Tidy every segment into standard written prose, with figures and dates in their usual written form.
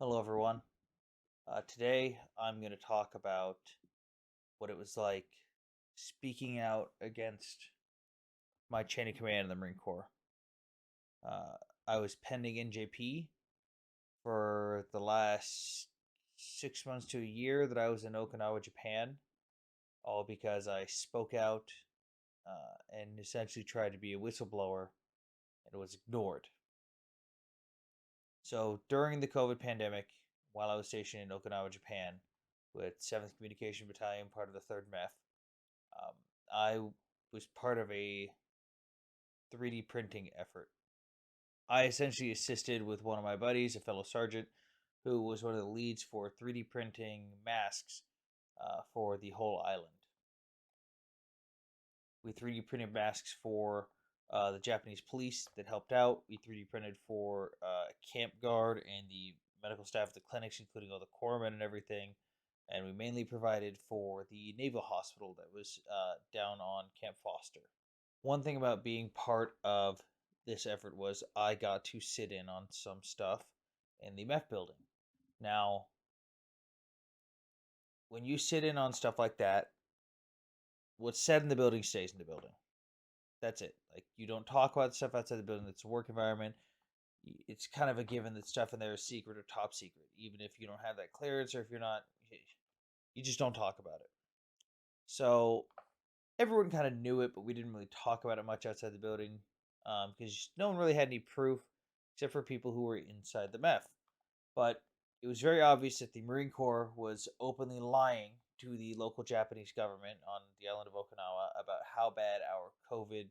Hello, everyone. Today I'm going to talk about what it was like speaking out against my chain of command in the Marine Corps. Uh, I was pending NJP for the last 6 months to a year that I was in Okinawa, Japan, all because I spoke out and essentially tried to be a whistleblower and was ignored. So during the COVID pandemic, while I was stationed in Okinawa, Japan, with 7th Communication Battalion, part of the 3rd MEF, um, I was part of a 3D printing effort. I essentially assisted with one of my buddies, a fellow sergeant, who was one of the leads for 3D printing masks for the whole island. We 3D printed masks for the Japanese police that helped out. We 3D printed for camp guard and the medical staff at the clinics, including all the corpsmen and everything. And we mainly provided for the naval hospital that was down on Camp Foster. One thing about being part of this effort was I got to sit in on some stuff in the MEF building. Now, when you sit in on stuff like that, what's said in the building stays in the building. That's it. Like, you don't talk about stuff outside the building. It's a work environment. It's kind of a given that stuff in there is secret or top secret, even if you don't have that clearance or if you're not, you just don't talk about it. So everyone kind of knew it, but we didn't really talk about it much outside the building because no one really had any proof except for people who were inside the MEF. But it was very obvious that the Marine Corps was openly lying to the local Japanese government on the island of Okinawa about how bad our COVID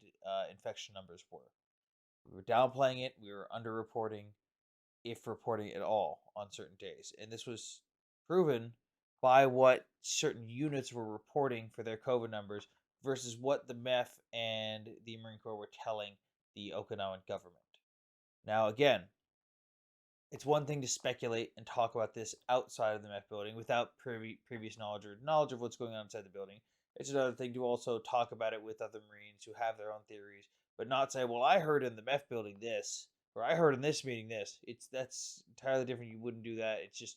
infection numbers were. We were downplaying it, we were underreporting, if reporting at all, on certain days. And this was proven by what certain units were reporting for their COVID numbers versus what the MEF and the Marine Corps were telling the Okinawan government. Now, again, it's one thing to speculate and talk about this outside of the MEF building without previous knowledge or knowledge of what's going on inside the building. It's another thing to also talk about it with other Marines who have their own theories, but not say, "Well, I heard in the MEF building this," or "I heard in this meeting this." That's entirely different. You wouldn't do that. It's just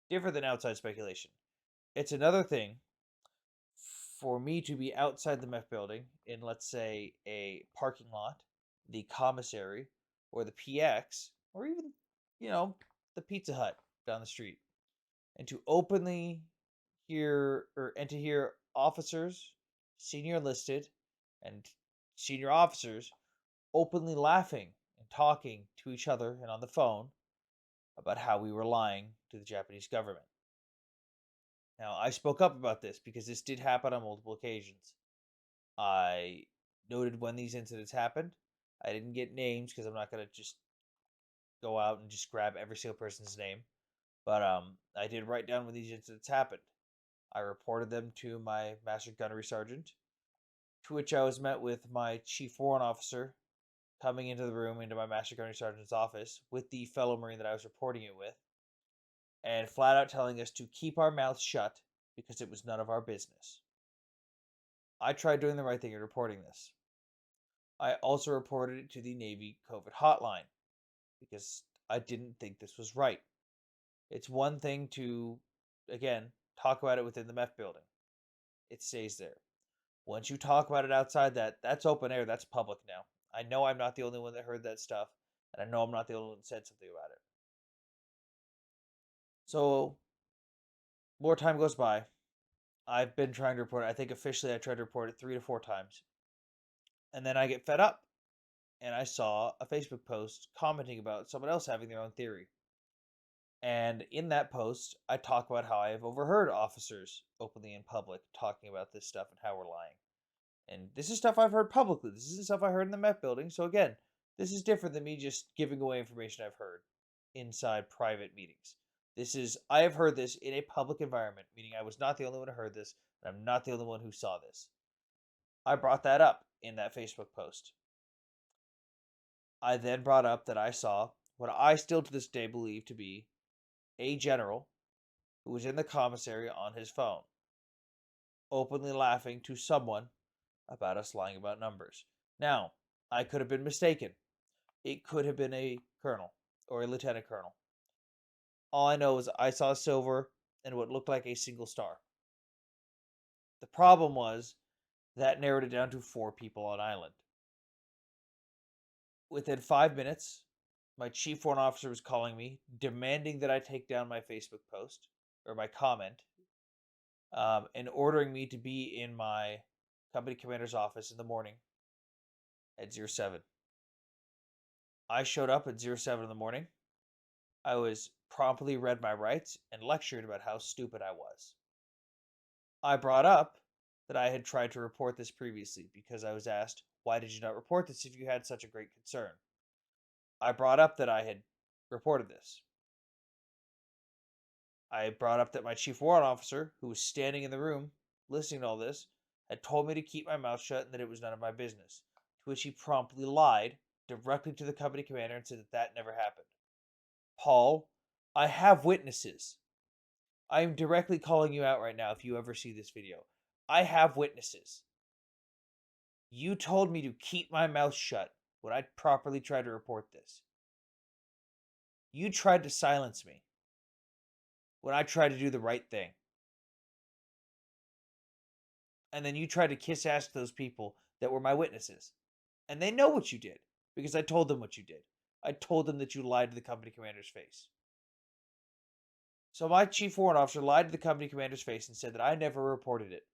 different than outside speculation. It's another thing for me to be outside the MEF building in, let's say, a parking lot, the commissary, or the PX, or even, the Pizza Hut down the street, and to openly hear officers, senior enlisted, and senior officers openly laughing and talking to each other and on the phone about how we were lying to the Japanese government. Now, I spoke up about this because this did happen on multiple occasions. I noted when these incidents happened. I didn't get names because I'm not going to just go out and just grab every single person's name. But I did write down when these incidents happened. I reported them to my Master Gunnery Sergeant, to which I was met with my Chief Warrant Officer coming into the room, into my Master Gunnery Sergeant's office, with the fellow Marine that I was reporting it with, and flat out telling us to keep our mouths shut because it was none of our business. I tried doing the right thing in reporting this. I also reported it to the Navy COVID hotline because I didn't think this was right. It's one thing to, again, talk about it within the MEF building. It stays there. Once you talk about it outside that's open air, that's public now. I know I'm not the only one that heard that stuff, and I know I'm not the only one that said something about it. So, more time goes by. I've been trying to report it. I think officially I tried to report it 3 to 4 times. And then I get fed up. And I saw a Facebook post commenting about someone else having their own theory. And in that post, I talk about how I have overheard officers openly in public talking about this stuff and how we're lying. And this is stuff I've heard publicly. This isn't stuff I heard in the MEF building. So again, this is different than me just giving away information I've heard inside private meetings. I have heard this in a public environment, meaning I was not the only one who heard this, and I'm not the only one who saw this. I brought that up in that Facebook post. I then brought up that I saw what I still to this day believe to be a general who was in the commissary on his phone, openly laughing to someone about us lying about numbers. Now, I could have been mistaken. It could have been a colonel or a lieutenant colonel. All I know is I saw silver and what looked like a single star. The problem was that narrowed it down to 4 people on island. Within 5 minutes, my chief warrant officer was calling me, demanding that I take down my Facebook post or my comment, and ordering me to be in my company commander's office in the morning at 07. I showed up at 07 in the morning. I was promptly read my rights and lectured about how stupid I was. I brought up that I had tried to report this previously because I was asked, why did you not report this if you had such a great concern? I brought up that I had reported this. I brought up that my chief warrant officer, who was standing in the room listening to all this, had told me to keep my mouth shut and that it was none of my business, to which he promptly lied directly to the company commander and said that that never happened. Paul, I have witnesses. I am directly calling you out right now if you ever see this video. I have witnesses. You told me to keep my mouth shut when I properly tried to report this. You tried to silence me when I tried to do the right thing. And then you tried to kiss ass to those people that were my witnesses. And they know what you did because I told them what you did. I told them that you lied to the company commander's face. So my chief warrant officer lied to the company commander's face and said that I never reported it,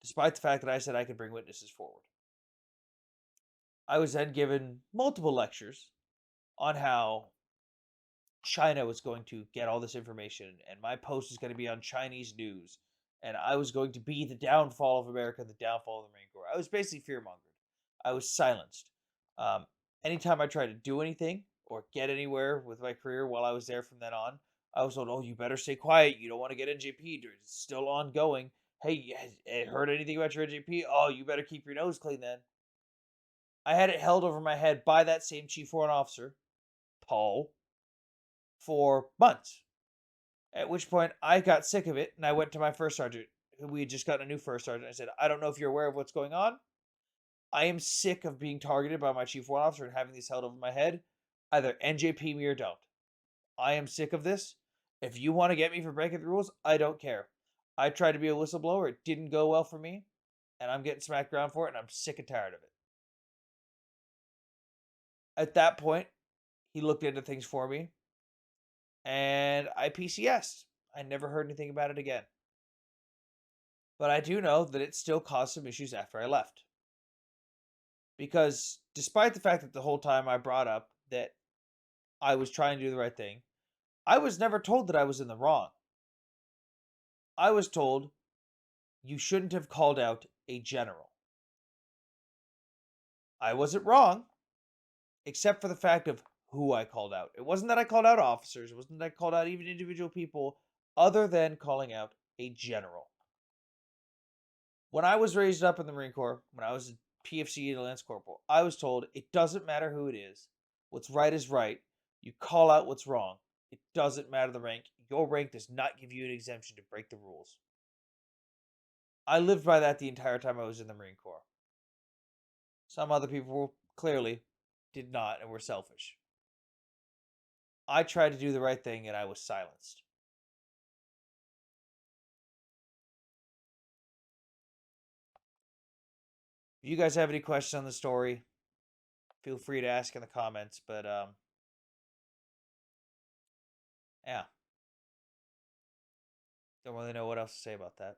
despite the fact that I said I could bring witnesses forward. I was then given multiple lectures on how China was going to get all this information and my post was going to be on Chinese news and I was going to be the downfall of America, the downfall of the Marine Corps. I was basically fear-mongered. I was silenced. Anytime I tried to do anything or get anywhere with my career while I was there from then on, I was told, oh, you better stay quiet. You don't want to get NJP. It's still ongoing. Hey, heard anything about your NJP? Oh, you better keep your nose clean then. I had it held over my head by that same chief warrant officer, Paul, for months. At which point I got sick of it and I went to my first sergeant, who we had just gotten a new first sergeant. I said, I don't know if you're aware of what's going on. I am sick of being targeted by my chief warrant officer and having this held over my head. Either NJP me or don't. I am sick of this. If you want to get me for breaking the rules, I don't care. I tried to be a whistleblower. It didn't go well for me. And I'm getting smacked around for it and I'm sick and tired of it. At that point, he looked into things for me. And I PCS'd. I never heard anything about it again. But I do know that it still caused some issues after I left. Because despite the fact that the whole time I brought up that I was trying to do the right thing, I was never told that I was in the wrong. I was told you shouldn't have called out a general. I wasn't wrong, except for the fact of who I called out. It wasn't that I called out officers. It wasn't that I called out even individual people other than calling out a general. When I was raised up in the Marine Corps, when I was a PFC Lance Corporal, I was told it doesn't matter who it is. What's right is right. You call out what's wrong. It doesn't matter the rank. Your rank does not give you an exemption to break the rules. I lived by that the entire time I was in the Marine Corps. Some other people clearly did not and were selfish. I tried to do the right thing and I was silenced. If you guys have any questions on the story, feel free to ask in the comments. But yeah, don't really know what else to say about that.